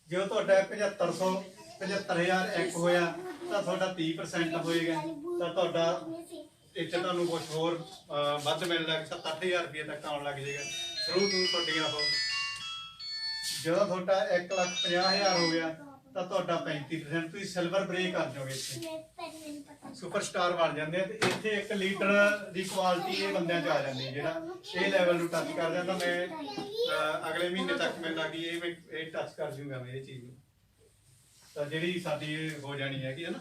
ਜਦੋਂ ਤੁਹਾਡਾ 75001 ਹੋਇਆ ਤਾਂ ਤੁਹਾਡਾ 30% ਹੋਏਗਾ। ਤਾਂ ਤੁਹਾਡਾ ਇੱਥੇ ਤੁਹਾਨੂੰ ਕੁਝ ਹੋਰ ਵੱਧ ਮਿਲਣ ਲੱਗ 7-8000 ਰੁਪਏ ਤੱਕ ਆਉਣ ਲੱਗ ਜਾਏਗਾ ਥਰੂ ਤੁਹਾਡੀਆਂ ਉਹ। ਜਦੋਂ ਤੁਹਾਡਾ 1,50,000 ਹੋ ਗਿਆ ਤਾਂ ਤੁਹਾਡਾ 35%, ਤੁਸੀਂ ਸਿਲਵਰ ਬ੍ਰੇਕ ਕਰ ਜਾਓਗੇ, ਇੱਥੇ ਸੁਪਰਸਟਾਰ ਬਣ ਜਾਂਦੇ ਆ। ਤੇ ਇੱਥੇ 1 ਲੀਟਰ ਦੀ ਕੁਆਲਿਟੀ ਇਹ ਬੰਦਿਆਂ 'ਚ ਆ ਜਾਂਦੀ ਹੈ, ਜਿਹੜਾ ਇਹ ਲੈਵਲ ਨੂੰ ਟੱਚ ਕਰ ਜਾਂਦਾ। ਮੈਂ ਅਗਲੇ ਮਹੀਨੇ ਤੱਕ ਮੈਨੂੰ ਲੱਗੀ ਇਹ ਟੱਚ ਕਰ ਜੂਗਾ ਮੈਂ ਇਹ ਚੀਜ਼ ਨੂੰ, ਤਾਂ ਜਿਹੜੀ ਸਾਡੀ ਹੋ ਜਾਣੀ ਹੈਗੀ ਹੈ ਨਾ।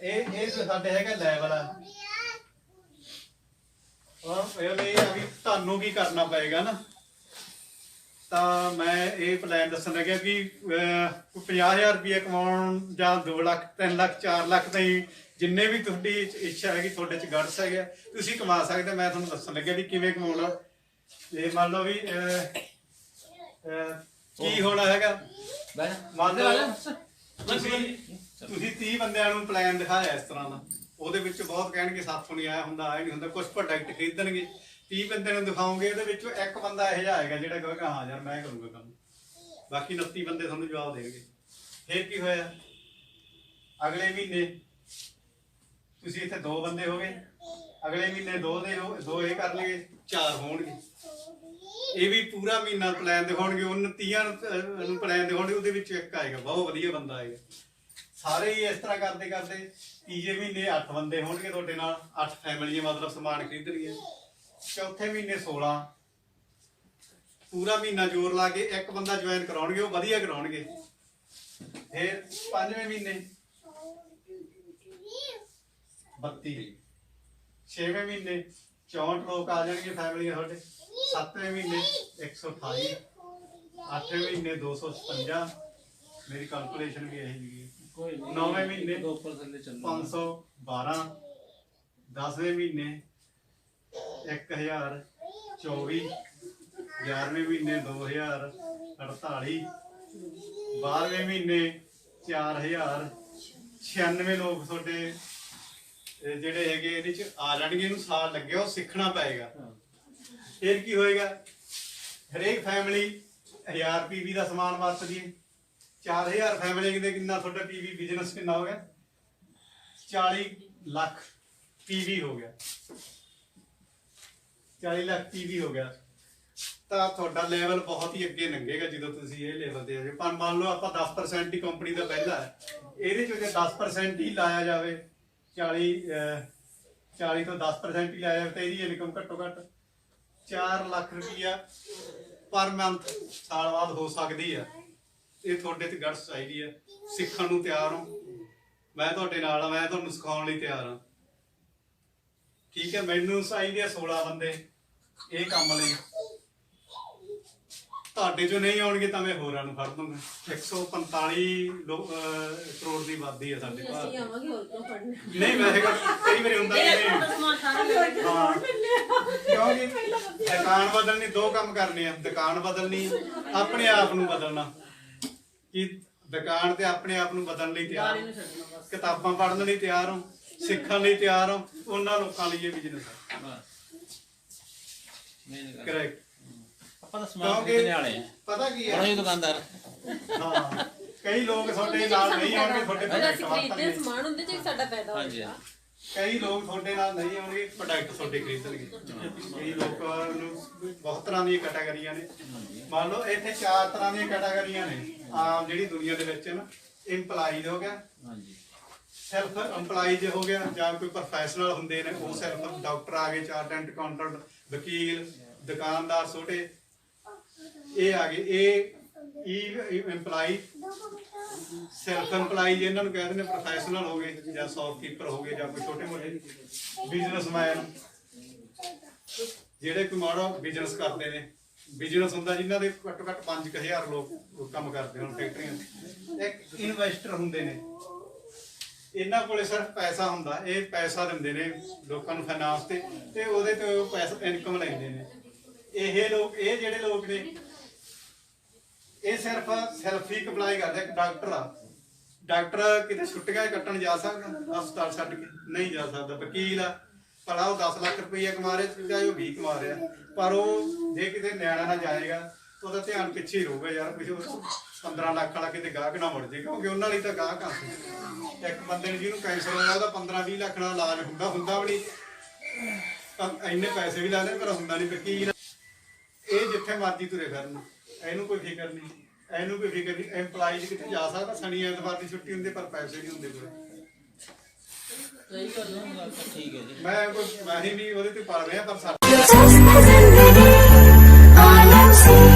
ਇਹ ਸਾਡੇ ਹੈਗਾ ਲੈਵਲ ਆ। ਇਹ ਆ ਵੀ ਤੁਹਾਨੂੰ ਕੀ ਕਰਨਾ ਪਏਗਾ ਨਾ। ਤਾਂ ਮੈਂ ਇਹ ਪਲਾਨ ਦੱਸਣ ਲੱਗਿਆ ਕਿ 50,000 ਰੁਪਏ ਕਮਾਉਣ ਜਾਂ 2 ਲੱਖ 3 ਲੱਖ 4 ਲੱਖ ਤਾਈਂ ਜਿੰਨੇ ਵੀ ਤੁਹਾਡੀ ਇੱਛਾ ਹੈਗੀ, ਤੁਹਾਡੇ ਚ ਗਟਸ ਹੈਗੇ, ਤੁਸੀਂ ਕਮਾ ਸਕਦੇ। ਮੈਂ ਤੁਹਾਨੂੰ ਦੱਸਣ ਲੱਗਿਆ ਵੀ ਕਿਵੇਂ ਕਮਾਉਣਾ। ਇਹ ਮੰਨ ਲਓ ਵੀ ਕੀ ਹੋਣਾ ਹੈਗਾ, ਮੰਨ ਲਓ ਤੁਸੀਂ 30 ਬੰਦਿਆਂ ਨੂੰ ਪਲਾਨ ਦਿਖਾਇਆ ਇਸ ਤਰ੍ਹਾਂ ਦਾ, ਉਹਦੇ ਵਿੱਚ ਬਹੁਤ ਕਹਿਣਗੇ ਸਾਥੋਂ ਨਹੀਂ ਆਇਆ ਹੁੰਦਾ, ਆਇਆ ਨਹੀਂ ਹੁੰਦਾ। ਕੁਝ ਪ੍ਰੋਡਕਟ ਖਰੀਦਣਗੇ, 30 ਬੰਦੇ ਨੂੰ ਦਿਖਾਓਗੇ, ਉਹਦੇ ਵਿੱਚੋਂ ਇੱਕ ਬੰਦਾ ਇਹੋ ਜਿਹਾ ਆਏਗਾ ਜਿਹੜਾ ਕਹੇਗਾ ਹਾਂ ਯਾਰ ਮੈਂ ਕਰੂੰਗਾ ਕੰਮ। ਬਾਕੀ 29 ਬੰਦੇ ਤੁਹਾਨੂੰ ਜਵਾਬ ਦੇਣਗੇ। ਫਿਰ ਕੀ ਹੋਇਆ, ਅਗਲੇ ਮਹੀਨੇ ਤੁਸੀਂ ਇੱਥੇ 2 ਬੰਦੇ ਹੋ ਗਏ, ਅਗਲੇ ਮਹੀਨੇ 2 ਇਹ ਕਰ ਲਗੇ, 4 ਹੋਣਗੇ। ਇਹ ਵੀ ਪੂਰਾ ਮਹੀਨਾ ਪਲਾਨ ਦਿਖਾਉਣਗੇ, ਉਹਨਾਂ 30 ਨੂੰ ਪਲਾਨ ਦਿਖਾਉਣਗੇ, ਉਹਦੇ ਵਿੱਚ ਇੱਕ ਆਏਗਾ ਬਹੁਤ ਵਧੀਆ ਬੰਦਾ ਆਏਗਾ। ਸਾਰੇ ਹੀ ਇਸ ਤਰ੍ਹਾਂ ਕਰਦੇ ਕਰਦੇ ਤੀਜੇ ਮਹੀਨੇ 8 ਬੰਦੇ ਹੋਣਗੇ ਤੁਹਾਡੇ ਨਾਲ, 8 ਫੈਮਲੀਆਂ ਮਤਲਬ ਸਮਾਨ ਖਰੀਦਣਗੀਆਂ। ਚੌਥੇ ਮਹੀਨੇ 16, ਪੂਰਾ ਮਹੀਨਾ ਜ਼ੋਰ ਲਾ ਕੇ ਇੱਕ ਬੰਦਾ ਜੁਆਇਨ ਕਰਾਉਣਗੇ, ਉਹ ਵਧੀਆ ਕਰਾਉਣਗੇ। ਫਿਰ 5ਵੇਂ ਮਹੀਨੇ 32, 6ਵੇਂ ਮਹੀਨੇ 64 ਲੋਕ ਆ ਜਾਣਗੇ ਫੈਮਲੀਆਂ ਤੁਹਾਡੇ। 7ਵੇਂ ਮਹੀਨੇ 128, 8ਵੇਂ ਮਹੀਨੇ 256, ਮੇਰੀ ਕੈਲਕੂਲੇਸ਼ਨ ਵੀ ਇਹੀ ਜੀ। 9ਵੇਂ ਮਹੀਨੇ 512, 10ਵੇਂ ਮਹੀਨੇ 1024, 11ਵੇਂ ਮਹੀਨੇ 2048, 12ਵੇਂ ਮਹੀਨੇ 4000, 96 ਲੋਕ ਤੁਹਾਡੇ ਜਿਹੜੇ ਹੈਗੇ ਇਹਦੇ ਚ ਆ ਜਾਣਗੇ। ਇਹਨੂੰ ਸਾਲ ਲੱਗਿਆ, ਉਹ ਸਿੱਖਣਾ ਪਏਗਾ। ਫਿਰ ਕੀ ਹੋਏਗਾ, ਹਰੇਕ ਫੈਮਿਲੀ 1000 ਪੀਵੀ ਦਾ ਸਮਾਨ ਵਰਤਦੀ ਹੈ। 4000 ਫੈਮਿਲੀ ਦੇ ਕਿੰਨਾ ਤੁਹਾਡਾ ਪੀਵੀ ਬਿਜ਼ਨਸ ਕਿੰਨਾ ਹੋ ਗਿਆ? 40 ਲੱਖ ਪੀਵੀ ਹੋ ਗਿਆ। 40 ਲੱਖ ਪੀਵੀ ਹੋ ਗਿਆ ਤਾਂ ਤੁਹਾਡਾ ਲੈਵਲ ਬਹੁਤ ਹੀ ਅੱਗੇ ਲੰਘੇਗਾ ਜਦੋਂ ਤੁਸੀਂ ਇਹ ਲੈਵਲ ਤੇ ਆ ਜਾਓ। ਪਰ ਮੰਨ ਲਓ ਆਪਾਂ 10% ਹੀ ਕੰਪਨੀ ਦਾ ਪਹਿਲਾ ਹੈ, ਇਹਦੇ ਚੋਂ ਜੇ 10% ਹੀ ਲਾਇਆ ਜਾਵੇ, 40 ਤੋਂ 10% ਹੀ ਲਾਇਆ ਜਾਵੇ ਤਾਂ ਇਹਦੀ ਇਨਕਮ ਘੱਟੋ ਘੱਟ 4 ਲੱਖ ਰੁਪਈਆ ਪਰ ਮੰਥ ਸਾਲ ਬਾਅਦ ਹੋ ਸਕਦੀ ਆ। ਇਹ ਤੁਹਾਡੇ ਤੇ ਗਟਸ ਚਾਹੀਦੀ ਆ, ਸਿੱਖਣ ਨੂੰ ਤਿਆਰ ਹੋ। ਮੈਂ ਤੁਹਾਡੇ ਨਾਲ ਆ, ਮੈਂ ਤੁਹਾਨੂੰ ਸਿਖਾਉਣ ਲਈ ਤਿਆਰ ਹਾਂ। ਠੀਕ ਹੈ, ਮੈਨੂੰ ਚਾਹੀਦੇ ਆ 16 ਬੰਦੇ ਇਹ ਕੰਮ ਲਈ। ਤੁਹਾਡੇ ਚੋਂ ਨਹੀਂ ਆਉਣਗੇ ਤਾਂ ਮੈਂ ਹੋਰਾਂ ਨੂੰ ਫੜ ਦੂੰਗਾ। 145 ਕਰੋੜ ਦੀ ਆਬਾਦੀ ਆ ਸਾਡੇ ਭਾਰਤ ਦੀ। ਨਹੀਂ ਮੈਂ ਕਈ ਵਾਰੀ ਹੁੰਦਾ ਨਹੀਂ। ਹਾਂ, ਕਿਉਂਕਿ ਦੁਕਾਨ ਬਦਲਣੀ, 2 ਕੰਮ ਕਰਨੇ ਆ। ਦੁਕਾਨ ਬਦਲਣੀ, ਆਪਣੇ ਆਪ ਨੂੰ ਬਦਲਣਾ। ਕਿ ਦੁਕਾਨ ਤੇ ਆਪਣੇ ਆਪ ਨੂੰ ਬਦਲਣ ਲਈ ਤਿਆਰ ਹੋ, ਕਿਤਾਬਾਂ ਪੜ੍ਹਨ ਲਈ ਤਿਆਰ ਹੋ, ਸਿੱਖਣ ਲਈ ਤਿਆਰ ਹੋ। ਉਹਨਾਂ ਲੋਕਾਂ ਲਈ ਇਹ ਬਿਜ਼ਨਸ ਹੈ। ਕਰੈਕਟ। ਆਪਾਂ ਤਾਂ ਸਮਾਨ ਖਰੀਦਣੇ ਵਾਲੇ ਆ, ਪਤਾ ਕੀ ਹੈ, ਬੜੇ ਦੁਕਾਨਦਾਰ। ਹਾਂ, ਕਈ ਲੋਕ ਤੁਹਾਡੇ ਨਾਲ ਨਹੀਂ ਆਉਣਗੇ, ਤੁਹਾਡੇ ਪ੍ਰੋਡਕਟ ਖਰੀਦਦੇ ਸਮਾਨ ਹੁੰਦੇ ਜੇ ਸਾਡਾ ਫਾਇਦਾ ਹੋਏਗਾ। ਕਈ ਲੋਕ ਤੁਹਾਡੇ ਨਾਲ ਨਹੀਂ ਆਉਣਗੇ, ਪ੍ਰੋਡਕਟ ਤੁਹਾਡੇ ਖਰੀਦਣਗੇ। ਕਈ ਲੋਕਾਂ ਨੂੰ ਬਹੁਤ ਤਰ੍ਹਾਂ ਦੀਆਂ ਕੈਟਾਗਰੀਆਂ ਨੇ। ਮੰਨ ਲਓ ਇੱਥੇ 4 ਤਰ੍ਹਾਂ ਦੀਆਂ ਕੈਟਾਗਰੀਆਂ ਨੇ ਆਮ ਜਿਹੜੀ ਦੁਨੀਆ ਦੇ ਵਿੱਚ ਹੈ ਨਾ। ਇੰਪਲਾਈਜ਼ ਹੋ ਗਿਆ, ਸੈਲਫ ਇੰਪਲਾਈਜ਼ ਹੋ ਗਿਆ, ਜਾਂ ਕੋਈ ਪ੍ਰੋਫੈਸ਼ਨਲ ਹੁੰਦੇ ਨੇ ਉਹ ਸੈਲਫ। ਡਾਕਟਰ ਆ ਗਏ, ਚਾਰਟੈਂਟ ਅਕਾਊਂਟੈਂਟ, ਵਕੀਲ, ਦੁਕਾਨਦਾਰ ਛੋਟੇ, ਇਹ ਆ ਗਏ। ਇਹ ਇੰਪਲਾਈ, ਸੈਲਫ ਇੰਪਲਾਈਜ਼ ਇਹਨਾਂ ਨੂੰ ਕਹਿੰਦੇ ਨੇ। ਪ੍ਰੋਫੈਸ਼ਨਲ ਹੋ ਗਏ ਜਾਂ ਸ਼ੌਪਕੀਪਰ ਹੋ ਗਏ, ਜਾਂ ਕੋਈ ਛੋਟੇ ਮੋਟੇ ਬਿਜ਼ਨਸਮੈਨ ਜਿਹੜੇ ਕੋਈ ਮਾੜਾ ਬਿਜ਼ਨਸ ਕਰਦੇ ਨੇ। ਬਿਜ਼ਨਸ ਹੁੰਦਾ ਜਿਨ੍ਹਾਂ ਦੇ ਘੱਟੋ ਘੱਟ 5000 ਲੋਕ ਕੰਮ ਕਰਦੇ ਹੋਣ ਫੈਕਟਰੀਆਂ। ਇੱਕ ਇਨਵੈਸਟਰ ਹੁੰਦੇ ਨੇ, ਇਹਨਾਂ ਕੋਲੇ ਸਿਰਫ ਪੈਸਾ ਹੁੰਦਾ। ਇਹ ਪੈਸਾ ਦਿੰਦੇ ਨੇ ਲੋਕਾਂ ਨੂੰ ਫਾਈਨਾਂਸ ਤੇ ਉਹਦੇ ਤੇ ਉਹ ਪੈਸਾ ਇਨਕਮ ਲੈਂਦੇ ਨੇ। ਇਹ ਲੋਕ, ਇਹ ਜਿਹੜੇ ਲੋਕ ਨੇ, ਇਹ ਸਿਰਫ ਸੈਲਫ ਹੀ ਅਪਲਾਈ ਕਰਦੇ। ਇੱਕ ਡਾਕਟਰ ਆ, ਡਾਕਟਰ ਕਿਤੇ ਛੁੱਟੀਆਂ ਕੱਟਣ ਜਾ ਸਕਦਾ? ਹਸਪਤਾਲ ਛੱਡ ਕੇ ਨਹੀਂ ਜਾ ਸਕਦਾ। ਵਕੀਲ ਆ, ਭਲਾ ਉਹ 10 ਲੱਖ ਰੁਪਈਆ ਕਮਾ ਰਿਹਾ, ਚਾਹੇ ਉਹ 20 ਕਮਾ ਰਿਹਾ, ਪਰ ਉਹ ਜੇ ਕਿਤੇ ਨਿਆਣਾ ਨਾ ਜਾਏਗਾ ਉਹਦਾ ਧਿਆਨ ਪਿੱਛੇ ਹੀ ਰਹੂਗਾ। ਯਾਰ ਕੁਝ 15 ਲੱਖ ਵਾਲਾ ਕਿਤੇ ਗਾਹਕ ਨਾ ਮੁੜ ਜੇ, ਕਿਉਂਕਿ ਉਹਨਾਂ ਲਈ ਤਾਂ ਗਾਹਕ ਆ। ਇੱਕ ਬੰਦੇ ਨੂੰ ਜਿਹਨੂੰ ਕੈਂਸਰ ਹੋਇਆ ਉਹਦਾ 15-20 ਲੱਖ ਨਾਲ ਇਲਾਜ ਹੁੰਦਾ ਵੀ ਨਹੀਂ। ਇੰਨੇ ਪੈਸੇ ਵੀ ਲਾਦੇ ਪਰ ਹੁੰਦਾ ਨਹੀਂ। ਵਕੀਲ ਇਹ ਜਿੱਥੇ ਮਰਜ਼ੀ ਤੁਰੇ ਫਿਰਨ, ਇਹਨੂੰ ਕੋਈ ਫਿਕਰ ਨਹੀਂ, ਇਹਨੂੰ ਕੋਈ ਫਿਕਰ ਨਹੀਂ। ਐਮਪਲਾਈਜ਼ ਕਿਤੇ ਜਾ ਸਕਦਾ, ਸ਼ਨੀ ਐਤਵਾਰ ਦੀ ਛੁੱਟੀ ਹੁੰਦੀ, ਪਰ ਪੈਸੇ ਨਹੀਂ ਹੁੰਦੇ ਕੋਲ। ਠੀਕ ਹੈ ਜੀ। ਮੈਂ ਹੀ ਨਹੀਂ ਉਹਦੇ ਤੇ ਪਾ ਰਿਹਾ, ਪਰ Just as in the day, all I'm seeing.